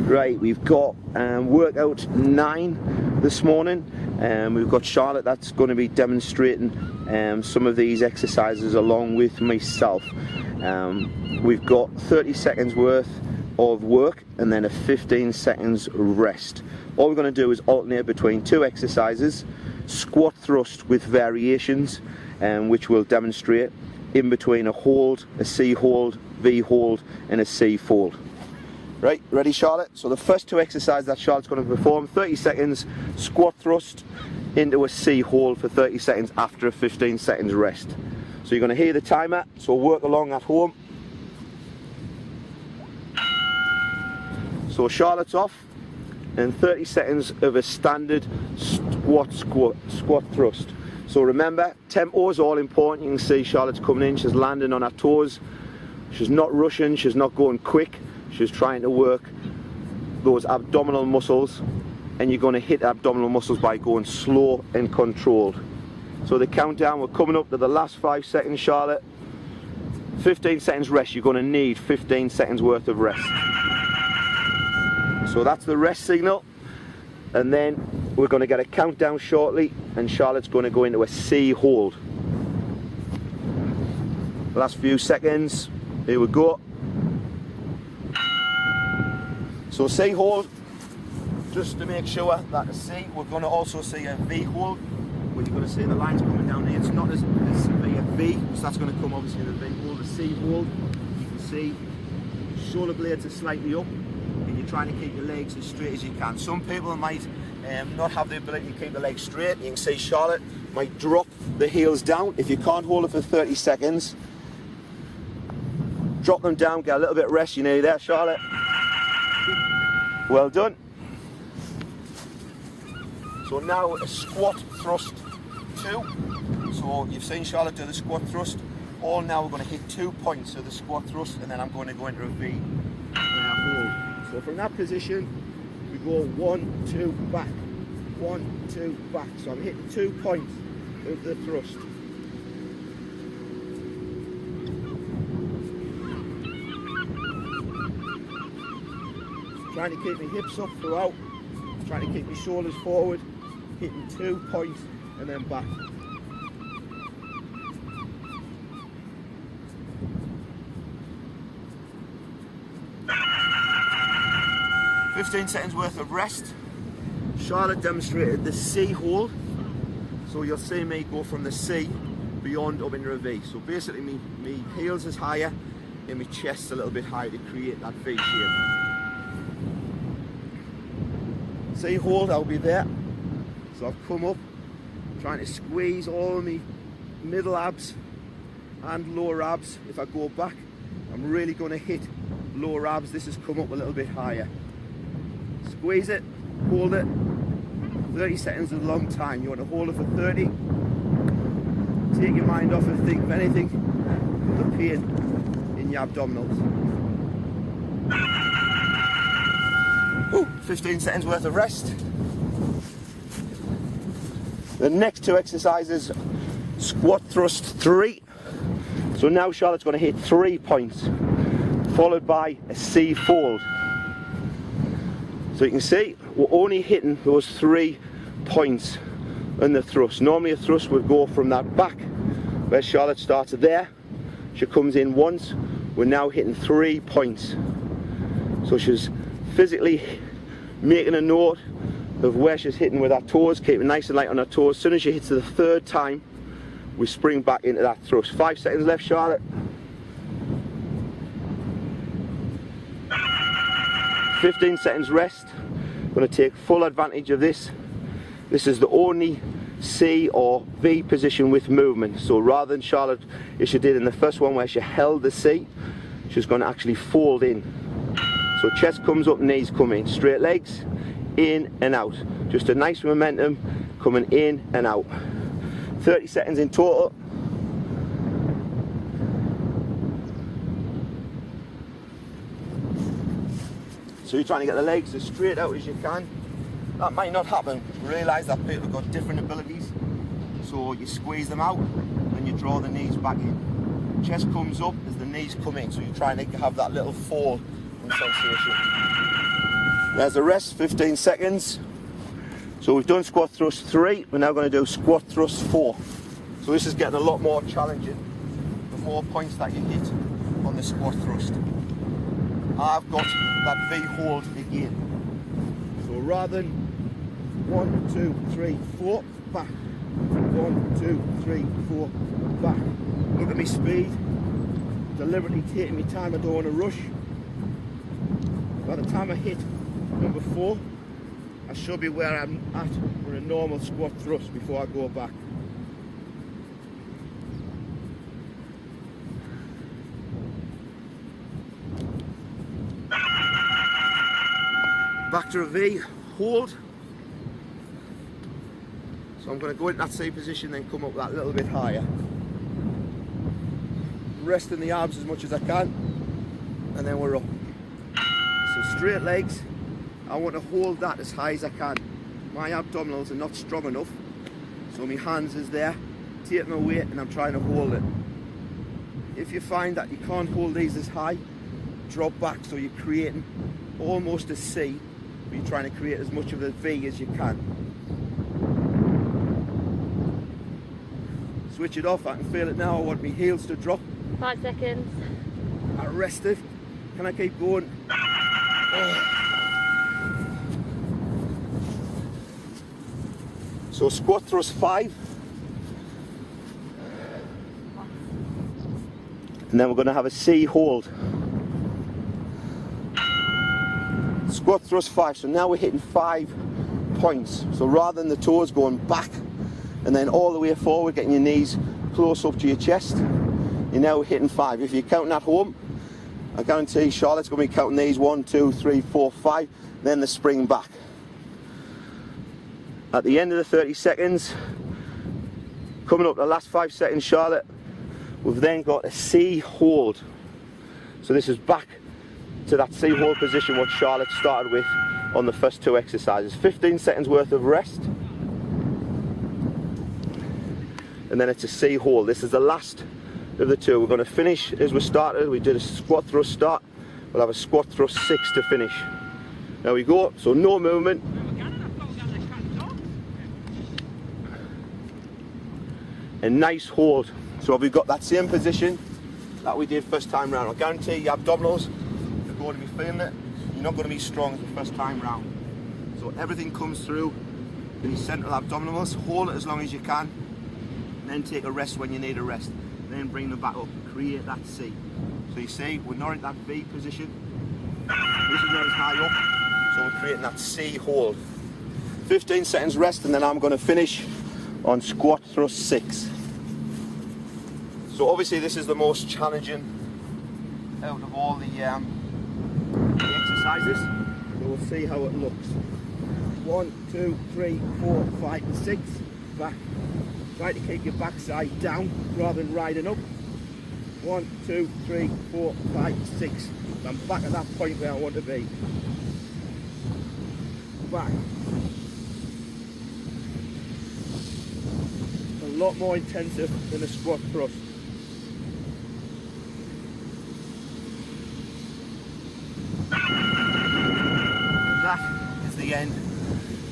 Right, we've got workout 9 this morning. We've got Charlotte that's going to be demonstrating some of these exercises along with myself. We've got 30 seconds worth of work and then a 15 seconds rest. All we're going to do is alternate between 2 exercises, squat thrust with variations, which we'll demonstrate in between a hold, a C hold, V hold and a C fold. Right, ready Charlotte? So the first 2 exercises that Charlotte's going to perform, 30 seconds squat thrust into a C hold for 30 seconds after a 15 seconds rest. So you're going to hear the timer, so work along at home. So Charlotte's off and 30 seconds of a standard squat thrust. So remember, tempo is all important. You can see Charlotte's coming in, she's landing on her toes. She's not rushing, she's not going quick. She's trying to work those abdominal muscles, and you're going to hit abdominal muscles by going slow and controlled. So the countdown, we're coming up to the last 5 seconds, Charlotte. 15 seconds rest, you're going to need 15 seconds worth of rest. So that's the rest signal, and then we're going to get a countdown shortly, and Charlotte's going to go into a C hold. Last few seconds, here we go. So C hold, just to make sure that a C, we're going to also see a V hold, where you're going to see the lines coming down here. It's not as severe a V, so that's going to come obviously in the V hold. The C hold, you can see shoulder blades are slightly up, and you're trying to keep your legs as straight as you can. Some people might not have the ability to keep the legs straight. You can see Charlotte might drop the heels down. If you can't hold it for 30 seconds, drop them down, get a little bit of rest. You're nearly there, Charlotte. Well done. So now a squat thrust 2. So you've seen Charlotte do the squat thrust. All now we're going to hit 2 points of the squat thrust, and then I'm going to go into a V hold. So from that position, we go 1, 2, back. 1, 2, back. So I'm hitting 2 points of the thrust. Trying to keep my hips up throughout, trying to keep my shoulders forward, hitting 2 points and then back. "15 seconds worth of rest." Charlotte demonstrated the C hold, so you'll see me go from the C beyond up into a V. So basically me heels is higher and my chest's a little bit higher to create that V shape. C hold, I'll be there. So I've come up, trying to squeeze all my middle abs and lower abs. If I go back, I'm really going to hit lower abs. This has come up a little bit higher. Squeeze it, hold it. 30 seconds is a long time. You want to hold it for 30. Take your mind off and think of anything, the pain in your abdominals. 15 seconds worth of rest. The next 2 exercises, squat thrust 3. So now Charlotte's going to hit 3 points, followed by a C fold. So you can see we're only hitting those 3 points in the thrust. Normally a thrust would go from that back where Charlotte started there. She comes in once. We're now hitting 3 points. So she's physically making a note of where she's hitting with her toes, keeping nice and light on her toes. As soon as she hits the 3rd time, we spring back into that thrust. 5 seconds left, Charlotte. 15 seconds rest. Going to take full advantage of this. This is the only C or V position with movement. So rather than Charlotte, as she did in the first one where she held the C, she's going to actually fold in. So chest comes up, knees come in, straight legs, in and out. Just a nice momentum coming in and out. 30 seconds in total. So you're trying to get the legs as straight out as you can. That might not happen. Realise that people have got different abilities. So you squeeze them out and you draw the knees back in. Chest comes up as the knees come in. So you're trying to have that little fold sensation. There's the rest, 15 seconds. So we've done squat thrust 3, we're now going to do squat thrust 4. So this is getting a lot more challenging. The more points that you hit on the squat thrust. I've got that V hold again. So rather than 1, 2, 3, 4, back. 1, 2, 3, 4, back. Look at me speed. Deliberately taking my time, I don't want to rush. By the time I hit number 4, I should be where I'm at for a normal squat thrust before I go back. Back to a V, hold. So I'm going to go into that C position, then come up that little bit higher. Resting the arms as much as I can, and then we're up. So straight legs, I want to hold that as high as I can. My abdominals are not strong enough, so my hands is there, taking my weight, and I'm trying to hold it. If you find that you can't hold these as high, drop back so you're creating almost a C, but you're trying to create as much of a V as you can. Switch it off, I can feel it now, I want my heels to drop. 5 seconds. I rested. Can I keep going? So squat thrust 5. And then we're going to have a C hold. Squat thrust 5. So now we're hitting 5 points. So rather than the toes going back and then all the way forward, getting your knees close up to your chest, you're now hitting 5. If you're counting at home, I guarantee Charlotte's going to be counting these 1, 2, 3, 4, 5, then the spring back. At the end of the 30 seconds, coming up the last 5 seconds, Charlotte, we've then got a C hold. So this is back to that C hold position what Charlotte started with on the first 2 exercises. 15 seconds worth of rest. And then it's a C hold. This is the last of the 2. We're going to finish as we started. We did a squat thrust start. We'll have a squat thrust 6 to finish. There we go. So no movement. A nice hold. So we've got that same position that we did first time round. I guarantee your abdominals are going to be feeling it. You're not going to be strong as the first time round. So everything comes through in your central abdominals. Hold it as long as you can. And then take a rest when you need a rest. Then bring them back up, create that C. So you see, we're not in that V position. This is not as high up, so we're creating that C hold. 15 seconds rest, and then I'm going to finish on squat thrust 6. So obviously this is the most challenging out of all the exercises. So we'll see how it looks. 1, 2, 3, 4, 5, and 6. Back. Try to keep your backside down rather than riding up. 1, 2, 3, 4, 5, 6. I'm back at that point where I want to be. Back. A lot more intensive than a squat thrust. And that is the end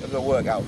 of the workout.